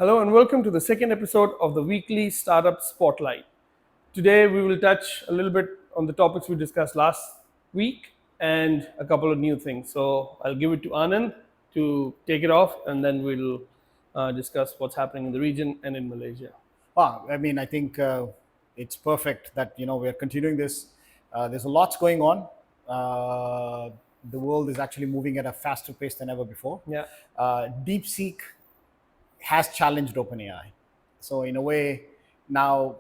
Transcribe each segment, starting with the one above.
Hello and welcome to the second episode of the weekly Startup Spotlight. Today we will touch a little bit on the topics we discussed last week and a couple of new things. So I'll give it to Anand to take it off and then we'll discuss what's happening in the region and in Malaysia. I think it's perfect that we're continuing this. There's a lot going on. The world is actually moving at a faster pace than ever before. Yeah. DeepSeek has challenged OpenAI. So in a way, now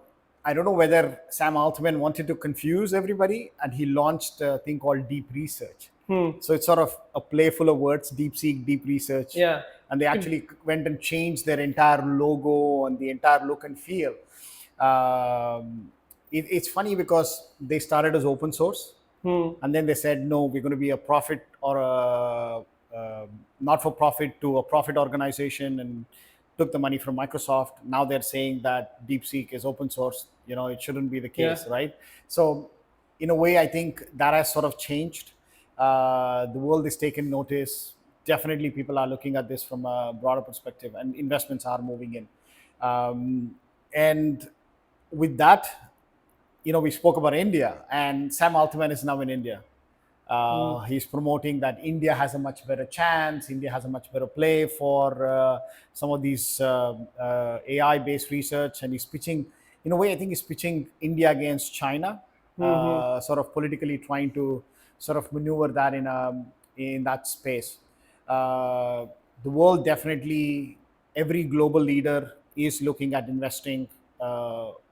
I don't know whether Sam Altman wanted to confuse everybody, and he launched a thing called Deep Research. So it's sort of a playful of words, DeepSeek, Deep Research. Yeah. And they actually went and changed their entire logo and the entire look and feel. It's funny because they started as open source, and then they said, no, we're going to be a profit or a not-for-profit to a profit organization, and took the money from Microsoft. Now they're saying that DeepSeek is open source. It shouldn't be the case, Yeah. right? So in a way, I think that has sort of changed. The world is taking notice. Definitely people are looking at this from a broader perspective, and investments are moving in. And with that, we spoke about India, and Sam Altman is now in India. He's promoting that India has a much better chance. India has a much better play for some of these AI-based research, and he's pitching. In a way, I think he's pitching India against China, sort of politically trying to sort of maneuver that in that space. The world definitely, every global leader is looking at investing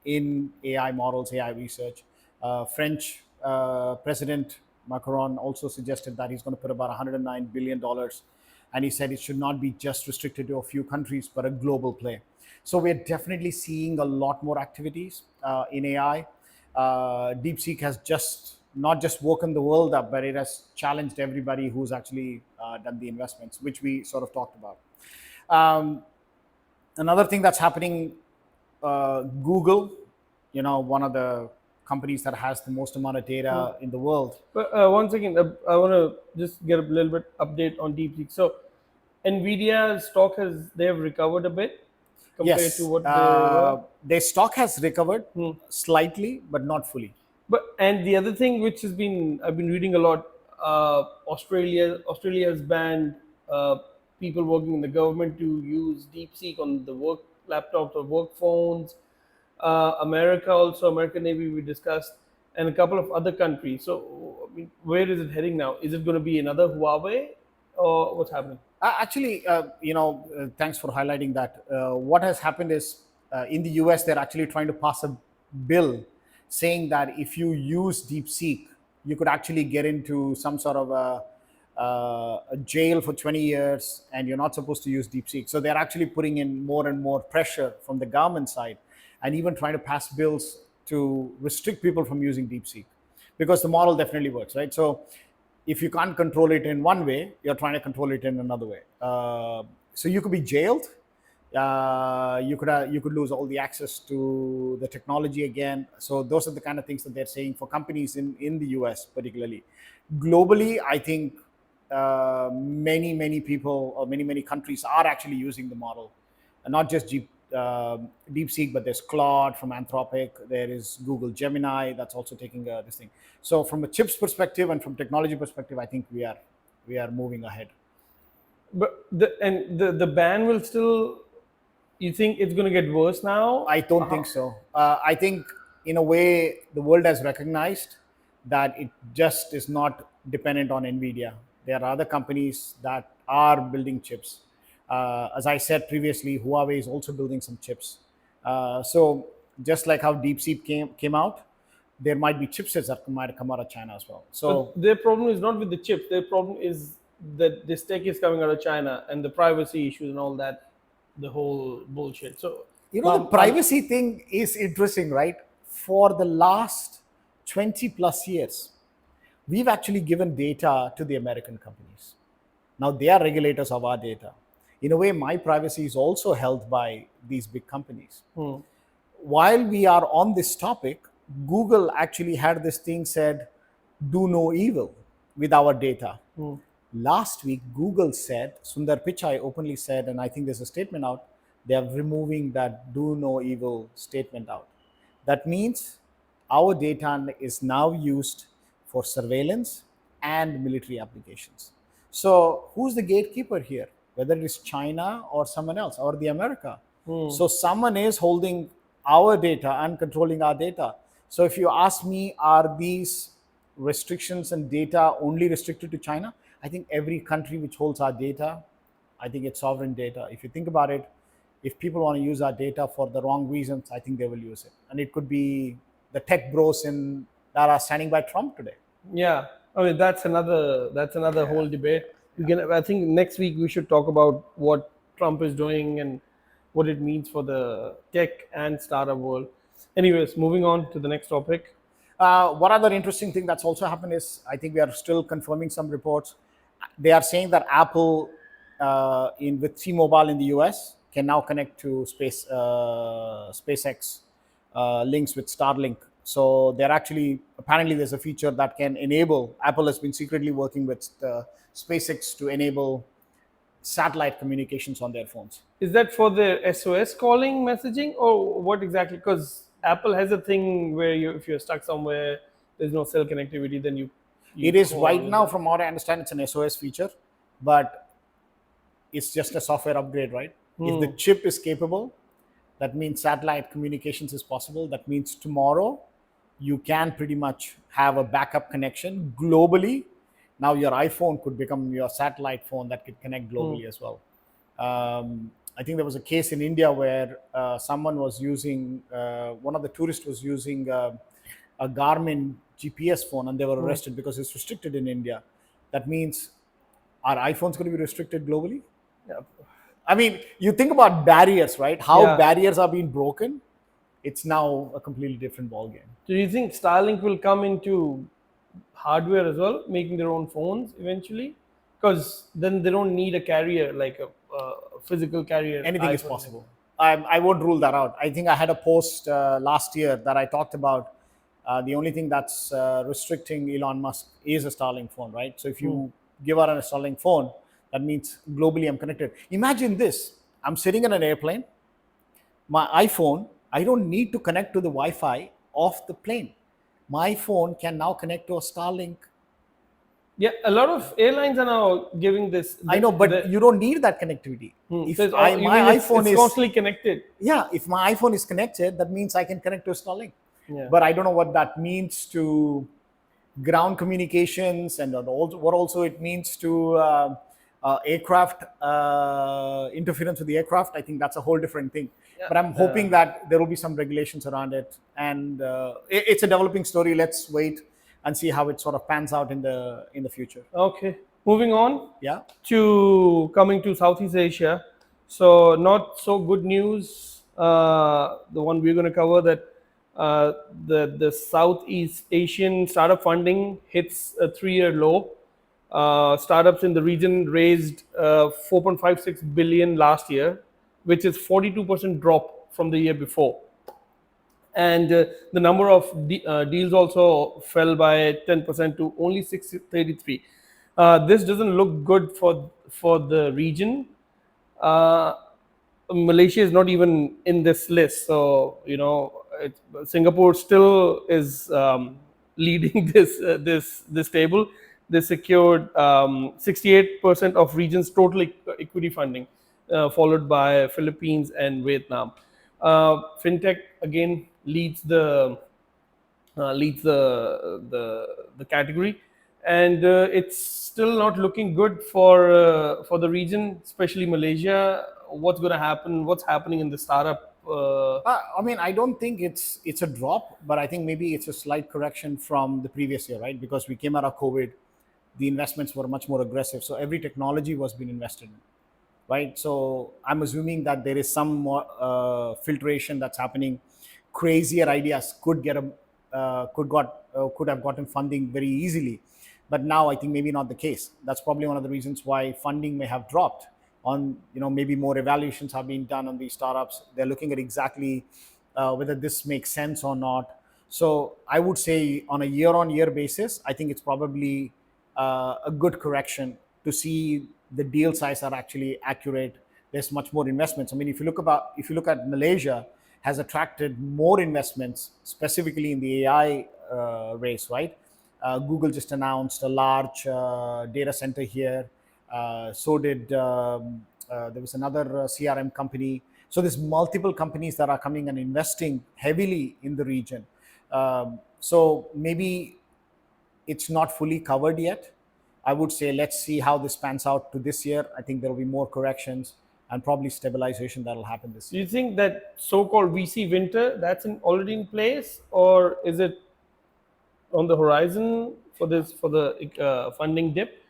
in AI models, AI research. French President Macron also suggested that he's going to put about $109 billion. And he said it should not be just restricted to a few countries, but a global play. So we're definitely seeing a lot more activities in AI. DeepSeek has not just woken the world up, but it has challenged everybody who's actually done the investments, which we sort of talked about. Another thing that's happening, Google, one of the companies that has the most amount of data in the world. But one second, I want to just get a little bit update on DeepSeek. So Nvidia's stock they have recovered a bit compared Yes, to what they were. their stock has recovered slightly, but not fully. But and the other thing which I've been reading a lot. Australia has banned people working in the government to use DeepSeek on the work laptops or work phones. American Navy we discussed, and a couple of other countries. So I mean, where is it heading now? Is it going to be another Huawei, or what's happening? Actually, thanks for highlighting that. What has happened is in the US, they're actually trying to pass a bill saying that if you use DeepSeek, you could actually get into some sort of a jail for 20 years, and you're not supposed to use DeepSeek. So they're actually putting in more and more pressure from the government side, and even trying to pass bills to restrict people from using DeepSeek, because the model definitely works, right? So if you can't control it in one way, you're trying to control it in another way. So you could be jailed. You could lose all the access to the technology again. So those are the kind of things that they're saying for companies in the US particularly. Globally, I think many people or many countries are actually using the model, and not just DeepSeek, but there's Claude from Anthropic. There is Google Gemini that's also taking this thing. So from a chips perspective and from technology perspective, I think we are moving ahead. But the ban will still. You think it's going to get worse now? I don't think so. I think in a way the world has recognized that it just is not dependent on Nvidia. There are other companies that are building chips. As I said previously, Huawei is also building some chips. So just like how DeepSeek came out, there might be chipsets that might come out of China as well. So But their problem is not with the chips. Their problem is that this tech is coming out of China and the privacy issues and all that, the whole bullshit. So the privacy thing is interesting, right? For the last 20 plus years, we've actually given data to the American companies. Now they are regulators of our data. In a way, my privacy is also held by these big companies. While we are on this topic, Google actually had this thing said, do no evil with our data. Last week, Google said, Sundar Pichai openly said, and I think there's a statement out, they are removing that do no evil statement out. That means our data is now used for surveillance and military applications. So who's the gatekeeper here? Whether it is China or someone else or the America. So someone is holding our data and controlling our data. So if you ask me, are these restrictions and data only restricted to China? I think every country which holds our data, I think it's sovereign data. If you think about it, if people want to use our data for the wrong reasons, I think they will use it. And it could be the tech bros in that are standing by Trump today. Yeah, I mean that's another whole debate. I think next week we should talk about what Trump is doing and what it means for the tech and startup world. Anyways, moving on to the next topic. One other interesting thing that's also happened is I think we are still confirming some reports. They are saying that Apple, in with T-Mobile in the US, can now connect to SpaceX links with Starlink. So they're actually apparently there's a feature that can enable. Apple has been secretly working with SpaceX to enable satellite communications on their phones. Is that for the SOS calling messaging or what exactly? Because Apple has a thing where if you're stuck somewhere, there's no cell connectivity, then you It is call. right now, from what I understand, it's an SOS feature, but it's just a software upgrade, right? If the chip is capable, that means satellite communications is possible. That means tomorrow you can pretty much have a backup connection globally. Now your iPhone could become your satellite phone that could connect globally as well. I think there was a case in India where someone was using, one of the tourists was using a Garmin GPS phone and they were arrested because it's restricted in India. That means are iPhones going to be restricted globally? Yeah. I mean, you think about barriers, right? How Yeah. barriers are being broken. It's now a completely different ballgame. Do you think Starlink will come into hardware as well, making their own phones eventually? Because then they don't need a carrier like a physical carrier. Anything is iPhone. possible. I won't rule that out. I think I had a post last year that I talked about. The only thing that's restricting Elon Musk is a Starlink phone, right? So if you give out a Starlink phone, that means globally I'm connected. Imagine this: I'm sitting in an airplane, my iPhone. I don't need to connect to the Wi-Fi of the plane. My phone can now connect to a Starlink. Yeah, a lot of airlines are now giving this. I know, but you don't need that connectivity. If says, I, you my mean iPhone it's is constantly connected. yeah, if my iPhone is connected, that means I can connect to Starlink. Yeah. But I don't know what that means to ground communications and what also it means to aircraft interference with the aircraft. I think that's a whole different thing. But I'm hoping that there will be some regulations around it, and it's a developing story. Let's wait and see how it sort of pans out in the future. Okay. Moving on Yeah. to coming to Southeast Asia. So not so good news. The one we're going to cover that the Southeast Asian startup funding hits a 3-year low. Startups in the region raised 4.56 billion last year, which is 42% drop from the year before. And the number of deals also fell by 10% to only 633. This doesn't look good for the region. Uh, Malaysia is not even in this list, so Singapore still is leading this table. They secured 68% of region's total equity funding, followed by Philippines and Vietnam. Fintech again leads the category, and it's still not looking good for the region, especially Malaysia. What's going to happen? What's happening in the startup? I mean, I don't think it's a drop, but I think maybe it's a slight correction from the previous year, right? Because we came out of COVID, the investments were much more aggressive, so every technology was being invested in, right? So I'm assuming that there is some more filtration that's happening. Crazier ideas could have gotten funding very easily, but now I think maybe not the case. That's probably one of the reasons why funding may have dropped. On maybe more evaluations have been done on these startups. They're looking at exactly whether this makes sense or not. So I would say on a year-on-year basis, I think it's probably a good correction to see the deal size are actually accurate there's much more investments. I mean, if you look at Malaysia, has attracted more investments specifically in the AI race, right? Google just announced a large data center here. So did there was another CRM company. So there's multiple companies that are coming and investing heavily in the region. So maybe it's not fully covered yet. I would say let's see how this pans out to this year. I think there will be more corrections and probably stabilization that will happen this Do year. you think that so-called VC winter that's already in place, or is it on the horizon for this for the funding dip?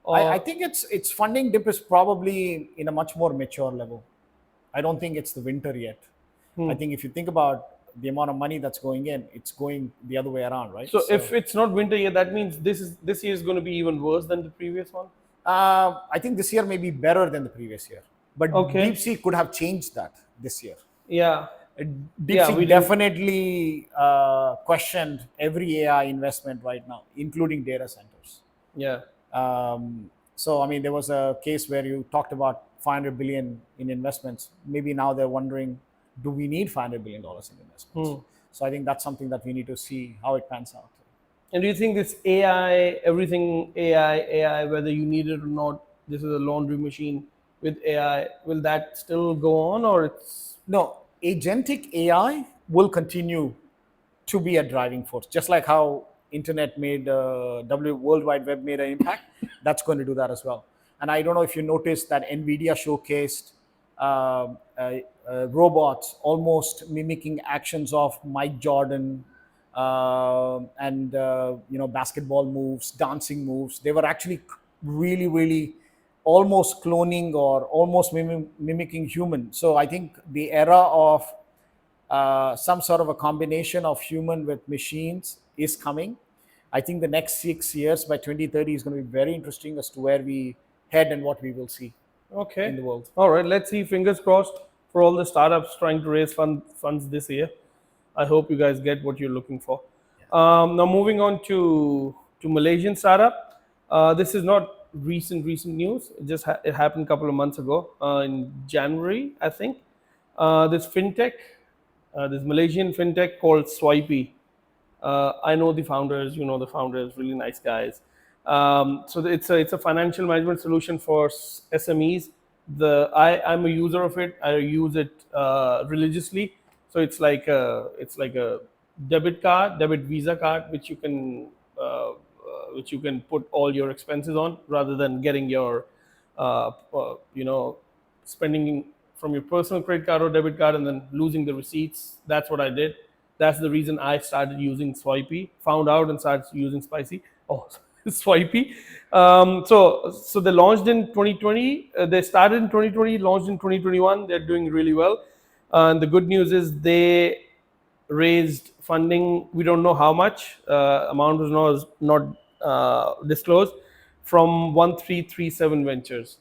I Or think its funding dip is probably in a much more mature level. I don't think it's the winter yet. I think if you think about the amount of money that's going in, it's going the other way around, right? so if it's not winter yet, that means this year is going to be even worse than the previous one. I think this year may be better than the previous year, but Okay. DeepSeek could have changed that this year. Yeah. Yeah, we DeepSeek didn't. definitely questioned every AI investment right now, including data centers. Yeah. So, I mean, there was a case where you talked about 500 billion in investments. Maybe now they're wondering, do we need $500 billion in investments? So, I think that's something that we need to see how it pans out. And do you think this AI, everything AI, whether you need it or not, this is a laundry machine with AI, will that still go on, or it's No, agentic AI will continue to be a driving force, just like how internet made World Wide Web made an impact. That's going to do that as well. And I don't know if you noticed that Nvidia showcased robots almost mimicking actions of Mike Jordan and basketball moves, dancing moves. They were actually really, really almost cloning or almost mimicking human. So I think the era of some sort of a combination of human with machines is coming. I think the next 6 years by 2030 is going to be very interesting as to where we head and what we will see in okay? the world. All right, let's see. Fingers crossed for all the startups trying to raise funds this year. I hope you guys get what you're looking for. Now moving on to Malaysian startup. This is not recent news. It happened a couple of months ago in January, I think. This Malaysian fintech called Swipey. I know the founders. You know the founders. Really nice guys. So it's a financial management solution for SMEs. I'm a user of it. I use it religiously. So it's like a debit Visa card, which you can put all your expenses on, rather than getting your spending from your personal credit card or debit card and then losing the receipts. That's what I did. That's the reason I started using Swipey. Found out and started using Spicy. Oh, Swipey. So they launched in 2020. They started in 2020, launched in 2021. They're doing really well. And the good news is they raised funding. We don't know how much. Amount was not disclosed, from 1337 Ventures.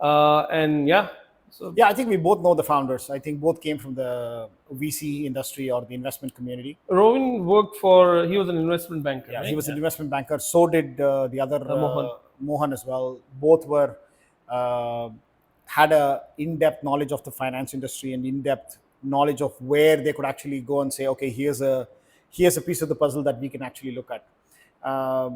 And yeah, so Yeah, I think we both know the founders. I think both came from the VC industry or the investment community. Rovin worked for. He was an investment banker, Yeah, right? he was an investment banker. So did the other Mohan. Mohan as well. Both were uh, had a in-depth knowledge of the finance industry and in-depth knowledge of where they could actually go and say, okay, here's a piece of the puzzle that we can actually look at.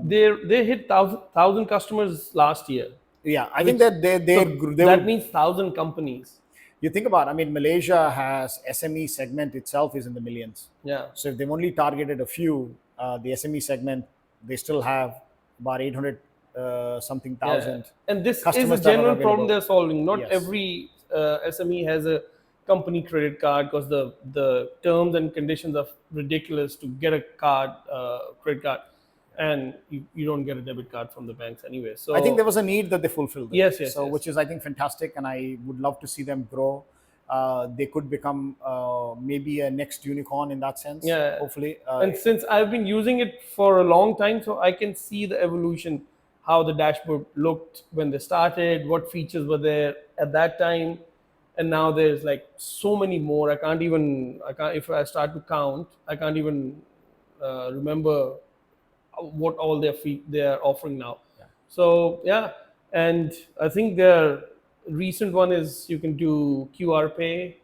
They hit thousand customers last year. Yeah, I think Which, that they that would. means 1,000 companies. You think about, I mean, Malaysia has SME segment itself is in the millions. Yeah. So if they've only targeted a few, the SME segment, they still have about 800 something Yeah. thousand And this is a customers that are general problem available. they're solving. Not Yes. every SME has a company credit card, because the terms and conditions are ridiculous to get a credit card, and you don't get a debit card from the banks anyway. So I think there was a need that they fulfilled. Yes. Which is, I think, fantastic, and I would love to see them grow. They could become maybe a next unicorn in that sense. Yeah. Hopefully. And since I've been using it for a long time, so I can see the evolution, how the dashboard looked when they started, what features were there at that time, and now there's like so many more. I can't if I start to count, I can't even remember what all they're offering now. So yeah, and I think recent one is you can do QR pay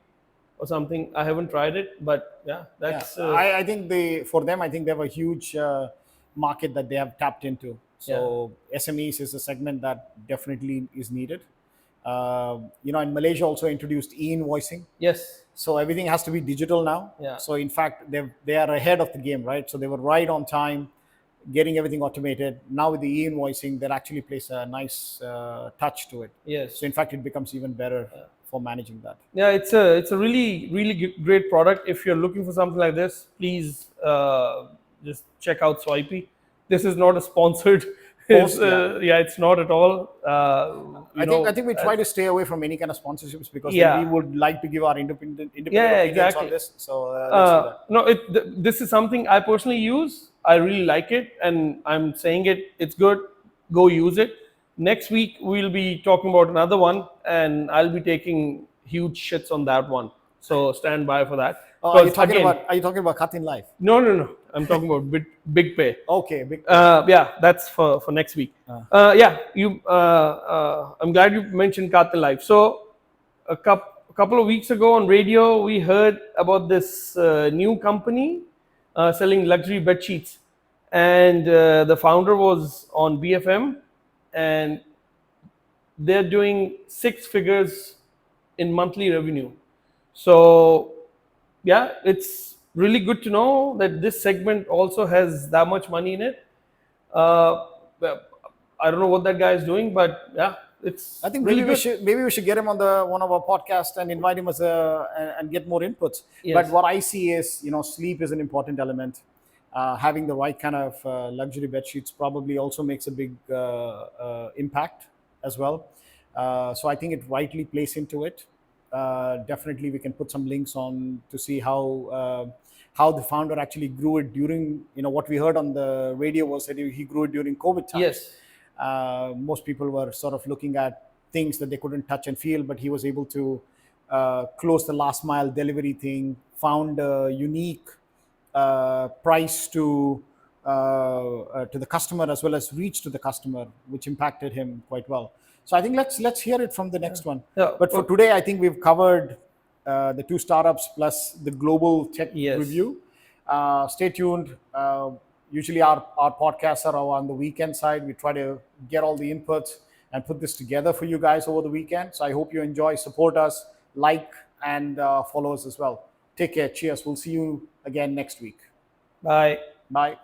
or something. I haven't tried it, but yeah, Yeah, that's I think for them, I think they have a huge market that they have tapped into. yeah. So SMEs is a segment that definitely is needed. And Malaysia also introduced e-invoicing. Yes. So everything has to be digital now. Yeah. So in fact, they are ahead of the game, right? So they were right on time, getting everything automated. Now with the e-invoicing, that actually plays a nice touch to it. Yes. So in fact, it becomes even better for managing that. Yeah, it's a really great product. If you're looking for something like this, please just check out Swipey. This is not a sponsored. Post, yeah. Yeah, it's not at all. I think we try to stay away from any kind of sponsorships because then we Yeah. would like to give our independent Yeah, opinions on exactly. this. So let's do that. No, this is something I personally use. I really like it, and I'm saying it. It's good. Go use it. Next week we'll be talking about another one, and I'll be taking huge shits on that one. So stand by for that. Oh, Because again, are you talking about Katin Life? no. I'm talking about big pay. Okay, big. Yeah, that's for next week. Yeah, you. I'm glad you mentioned Katin Life. So a couple of weeks ago on radio, we heard about this new company selling luxury bed sheets, and the founder was on BFM, and they're doing six figures in monthly revenue. So yeah, it's really good to know that this segment also has that much money in it. Well, I don't know what that guy is doing, but yeah, it's I think really good. maybe we should get him on the one of our podcasts and invite him and get more inputs. Yes. But what I see is, sleep is an important element. Having the right kind of luxury bed sheets probably also makes a big impact as well. So I think it rightly plays into it. Definitely, we can put some links on to see how the founder actually grew it during. What we heard on the radio was that he grew it during COVID times. Yes. Most people were sort of looking at things that they couldn't touch and feel, but he was able to close the last mile delivery thing, found a unique price to the customer as well as reach to the customer, which impacted him quite well. So I think let's hear it from the next one. Yeah. But for today, I think we've covered the two startups plus the global tech Yes. review. Stay tuned. Usually our podcasts are on the weekend side. We try to get all the inputs and put this together for you guys over the weekend. So I hope you enjoy, support us, like, and follow us as well. Take care. Cheers. We'll see you again next week. Bye. Bye.